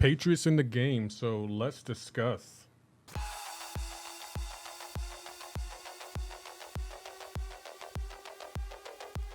Patriots in the game, so let's discuss.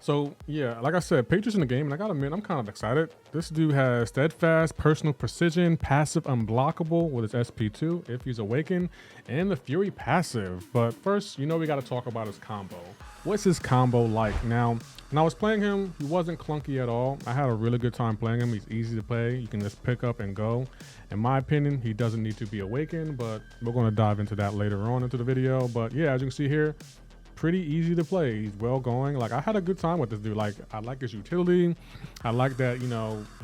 So yeah, like I said, Patriots in the game, and I gotta admit, I'm kind of excited. This dude has steadfast, personal precision, passive unblockable with his SP2 if he's awakened, and the Fury passive. But first, we gotta talk about his combo. What's his combo like? Now, when I was playing him, he wasn't clunky at all. I had a really good time playing him. He's easy to play. You can just pick up and go. In my opinion, he doesn't need to be awakened, but we're gonna dive into that later on into the video. But yeah, as you can see here, pretty easy to play. He's well going. Like, I had a good time with this dude. Like, I like his utility. I like that,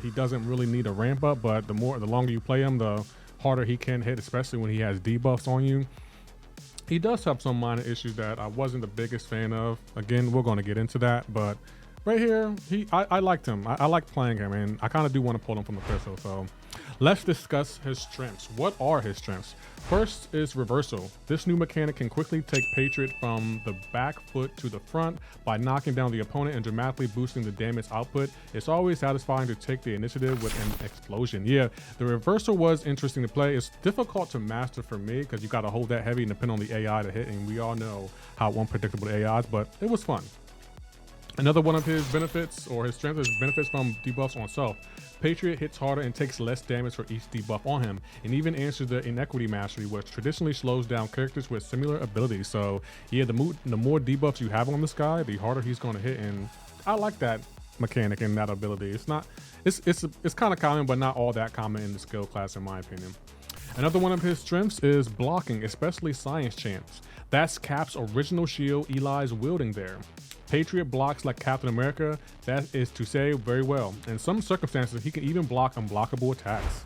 he doesn't really need a ramp up, but the longer you play him, the harder he can hit, especially when he has debuffs on you. He does have some minor issues that I wasn't the biggest fan of. Again, we're going to get into that, but right here, I liked him. I like playing him, and I kind of do want to pull him from the pistol. So let's discuss his strengths. What are his strengths? First is reversal. This new mechanic can quickly take Patriot from the back foot to the front by knocking down the opponent and dramatically boosting the damage output. It's always satisfying to take the initiative with an explosion. Yeah, the reversal was interesting to play. It's difficult to master for me because you got to hold that heavy and depend on the AI to hit, and we all know how unpredictable the AI is, but it was fun. Another one of his benefits, or his strength, is benefits from debuffs on self. Patriot hits harder and takes less damage for each debuff on him, and even answers the inequity mastery, which traditionally slows down characters with similar abilities. So yeah, the more debuffs you have on this guy, the harder he's going to hit, and I like that mechanic and that ability. It's kind of common, but not all that common in the skill class, in my opinion. Another one of his strengths is blocking, especially science chants. That's Cap's original shield Eli's wielding there. Patriot blocks like Captain America, that is to say very well. In some circumstances, he can even block unblockable attacks.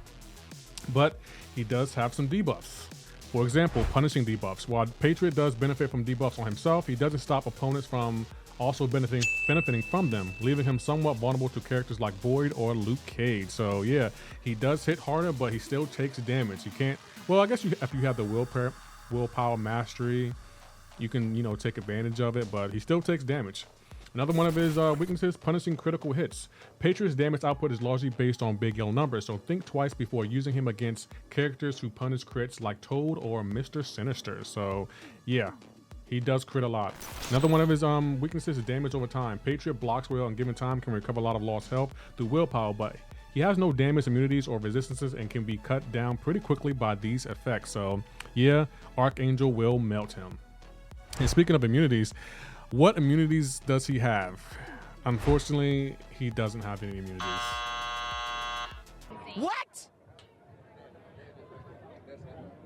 But he does have some debuffs. For example, punishing debuffs. While Patriot does benefit from debuffs on himself, he doesn't stop opponents from also benefiting from them, leaving him somewhat vulnerable to characters like Void or Luke Cage. So yeah, he does hit harder, but he still takes damage. You can't, well, I guess if you have the willpower mastery, you can, take advantage of it, but he still takes damage. Another one of his weaknesses, punishing critical hits. Patriot's damage output is largely based on big yellow numbers, so think twice before using him against characters who punish crits like Toad or Mr. Sinister. So yeah, he does crit a lot. Another one of his weaknesses is damage over time. Patriot blocks well and given time can recover a lot of lost health through willpower, but he has no damage, immunities, or resistances and can be cut down pretty quickly by these effects. So yeah, Archangel will melt him. And speaking of immunities, what immunities does he have? Unfortunately, he doesn't have any immunities. What?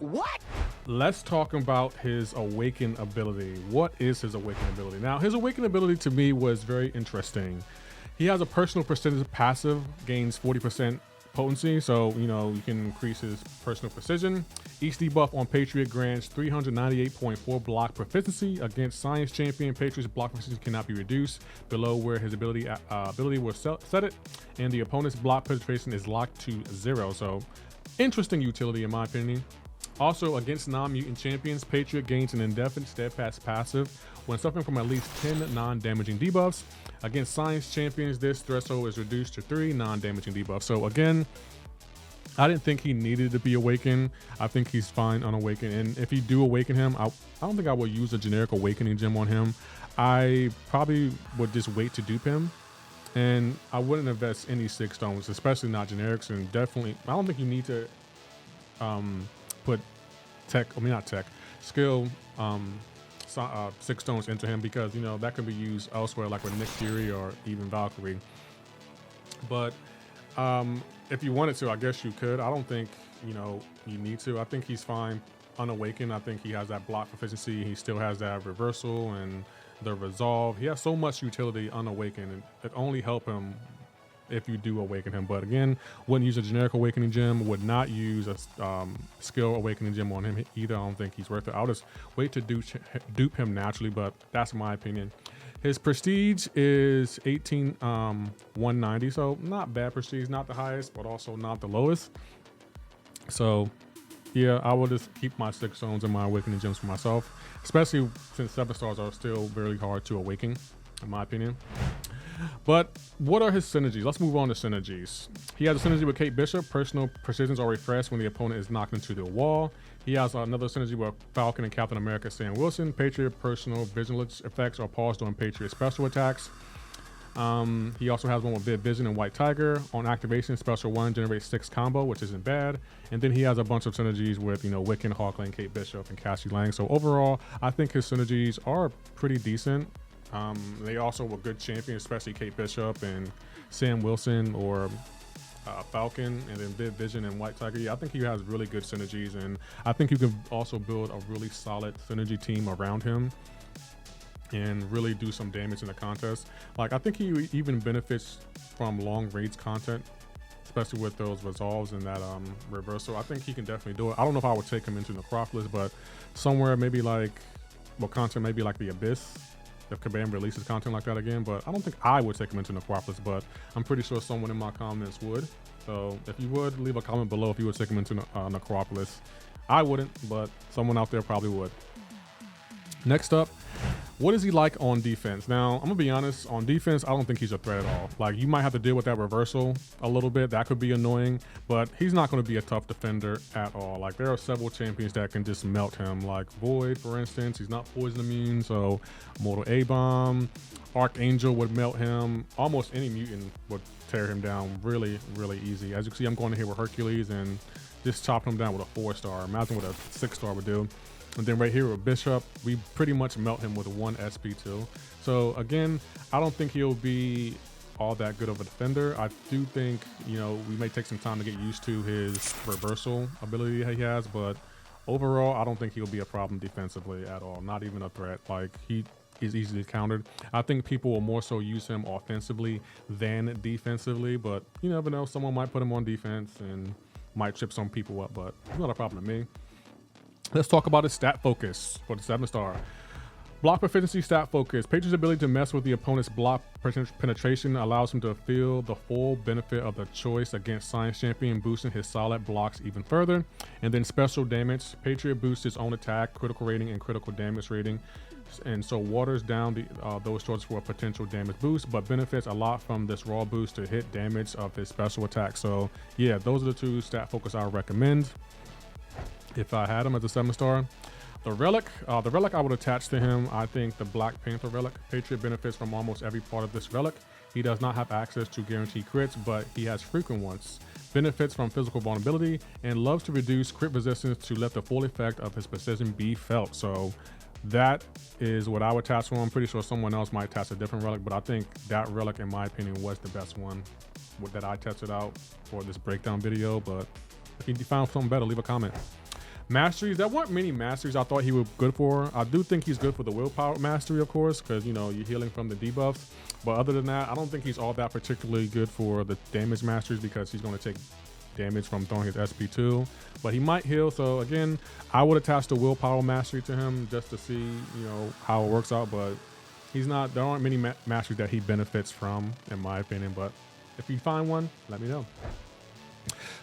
What? Let's talk about his awaken ability. What is his awaken ability? Now, his awaken ability to me was very interesting. He has a personal percentage passive, gains 40% potency, so you can increase his personal precision. Each debuff on Patriot grants 398.4 block proficiency against Science Champion. Patriot's block proficiency cannot be reduced below where his ability will set it, and the opponent's block penetration is locked to 0. So interesting utility in my opinion. Also, against non-mutant champions, Patriot gains an indefinite steadfast passive when suffering from at least 10 non-damaging debuffs. Against science champions, this threshold is reduced to 3 non-damaging debuffs. So again, I didn't think he needed to be awakened. I think he's fine unawakened. And if you do awaken him, I don't think I would use a generic awakening gem on him. I probably would just wait to dupe him. And I wouldn't invest any 6 stones, especially not generics. And definitely, I don't think you need to put skill 6 stones into him, because that can be used elsewhere, like with Nick Fury or even Valkyrie. But if you wanted to, I guess you could. I don't think you need to. I think he's fine unawakened. I think he has that block proficiency. He still has that reversal and the resolve. He has so much utility unawakened, and it only help him if you do awaken him. But again, wouldn't use a generic awakening gem, would not use a skill awakening gem on him either. I don't think he's worth it. I'll just wait to dupe him naturally, but that's my opinion. His prestige is 190, so not bad prestige, not the highest, but also not the lowest. So yeah, I will just keep my 6 stones and my awakening gems for myself, especially since 7 stars are still very hard to awaken, in my opinion. But what are his synergies? Let's move on to synergies. He has a synergy with Kate Bishop. Personal precisions are refreshed when the opponent is knocked into the wall. He has another synergy with Falcon and Captain America Sam Wilson. Patriot personal vigilance effects are paused during Patriot special attacks. He also has one with Vivid Vision and White Tiger. On activation, special 1 generates 6 combo, which isn't bad. And then he has a bunch of synergies with, Wiccan, Hawkling, Kate Bishop, and Cassie Lang. So overall, I think his synergies are pretty decent. They also were good champions, especially Kate Bishop and Sam Wilson or Falcon, and then Vivid Vision and White Tiger. Yeah, I think he has really good synergies, and I think you can also build a really solid synergy team around him and really do some damage in the contest. Like, I think he even benefits from long raids content, especially with those resolves and that reversal. I think he can definitely do it. I don't know if I would take him into Necropolis, but somewhere maybe like, content maybe like the Abyss, if Kabam releases content like that again. But I don't think I would take him into Necropolis, but I'm pretty sure someone in my comments would. So if you would, leave a comment below if you would take him into Necropolis. I wouldn't, but someone out there probably would. Next up, what is he like on defense? Now, I'm gonna be honest, on defense, I don't think he's a threat at all. Like, you might have to deal with that reversal a little bit. That could be annoying, but he's not gonna be a tough defender at all. Like, there are several champions that can just melt him, like Void, for instance. He's not poison immune, so Mortal A-Bomb, Archangel would melt him. Almost any mutant would tear him down really, really easy. As you can see, I'm going here with Hercules and just chopping him down with a 4-star. Imagine what a 6-star would do. And then right here with Bishop, we pretty much melt him with 1 SP2. So again, I don't think he'll be all that good of a defender. I do think, we may take some time to get used to his reversal ability he has, but overall, I don't think he'll be a problem defensively at all. Not even a threat. Like, he is easily countered. I think people will more so use him offensively than defensively, but you never know. Someone might put him on defense and might trip some people up, but it's not a problem to me. Let's talk about his stat focus for the 7-star. Block proficiency stat focus. Patriot's ability to mess with the opponent's block penetration allows him to feel the full benefit of the choice against Science Champion, boosting his solid blocks even further. And then special damage. Patriot boosts his own attack, critical rating, and critical damage rating. And so waters down those choices for a potential damage boost, but benefits a lot from this raw boost to hit damage of his special attack. So yeah, those are the 2 stat focus I would recommend if I had him as a 7-star. The relic I would attach to him. I think the Black Panther relic. Patriot benefits from almost every part of this relic. He does not have access to guaranteed crits, but he has frequent ones. Benefits from physical vulnerability and loves to reduce crit resistance to let the full effect of his precision be felt. So that is what I would attach to him. I'm pretty sure someone else might attach a different relic, but I think that relic, in my opinion, was the best one that I tested out for this breakdown video. But if you found something better, leave a comment. Masteries, there weren't many masteries I thought he was good for. I do think he's good for the willpower mastery, of course, because you're healing from the debuffs. But other than that, I don't think he's all that particularly good for the damage masteries, because he's going to take damage from throwing his SP2. But he might heal, so again, I would attach the willpower mastery to him just to see how it works out. But there aren't many masteries that he benefits from, in my opinion. But if you find one, let me know.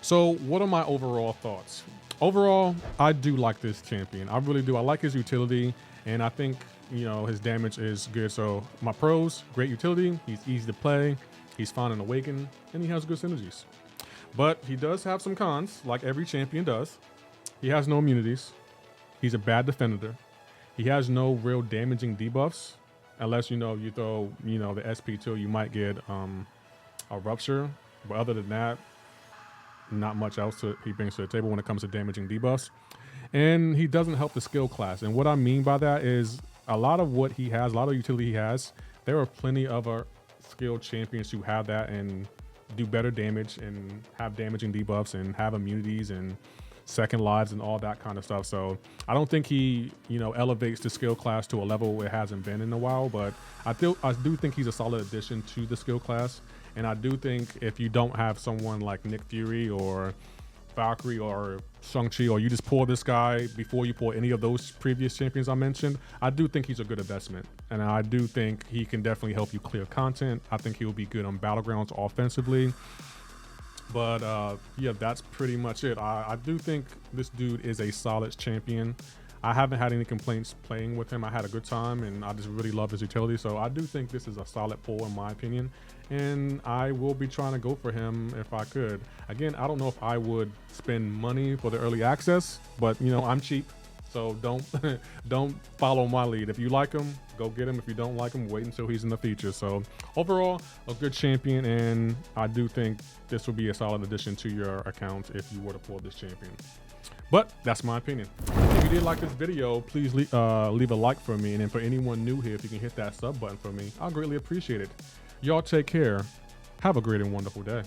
So what are my overall thoughts? Overall, I do like this champion. I really do. I like his utility, and I think, his damage is good. So my pros, great utility. He's easy to play. He's fine in Awaken, and he has good synergies. But he does have some cons, like every champion does. He has no immunities. He's a bad defender. He has no real damaging debuffs, unless, you throw, the SP2, you might get a Rupture. But other than that, not much else he brings to the table when it comes to damaging debuffs. And he doesn't help the skill class. And what I mean by that is a lot of what he has, a lot of utility he has, there are plenty of our skilled champions who have that and do better damage and have damaging debuffs and have immunities and second lives and all that kind of stuff. So I don't think he, elevates the skill class to a level it hasn't been in a while, but I do think he's a solid addition to the skill class. And I do think if you don't have someone like Nick Fury or Valkyrie or Shang-Chi, or you just pull this guy before you pull any of those previous champions I mentioned, I do think he's a good investment. And I do think he can definitely help you clear content. I think he'll be good on Battlegrounds offensively. But yeah, that's pretty much it. I do think this dude is a solid champion. I haven't had any complaints playing with him. I had a good time, and I just really love his utility. So I do think this is a solid pull in my opinion, and I will be trying to go for him if I could. Again, I don't know if I would spend money for the early access, but you know, I'm cheap. So don't don't follow my lead. If you like him, go get him. If you don't like him, wait until he's in the feature. So overall, a good champion, and I do think this will be a solid addition to your account if you were to pull this champion. But that's my opinion. If you did like this video, please leave a like for me. And then for anyone new here, if you can hit that sub button for me, I'll greatly appreciate it. Y'all take care. Have a great and wonderful day.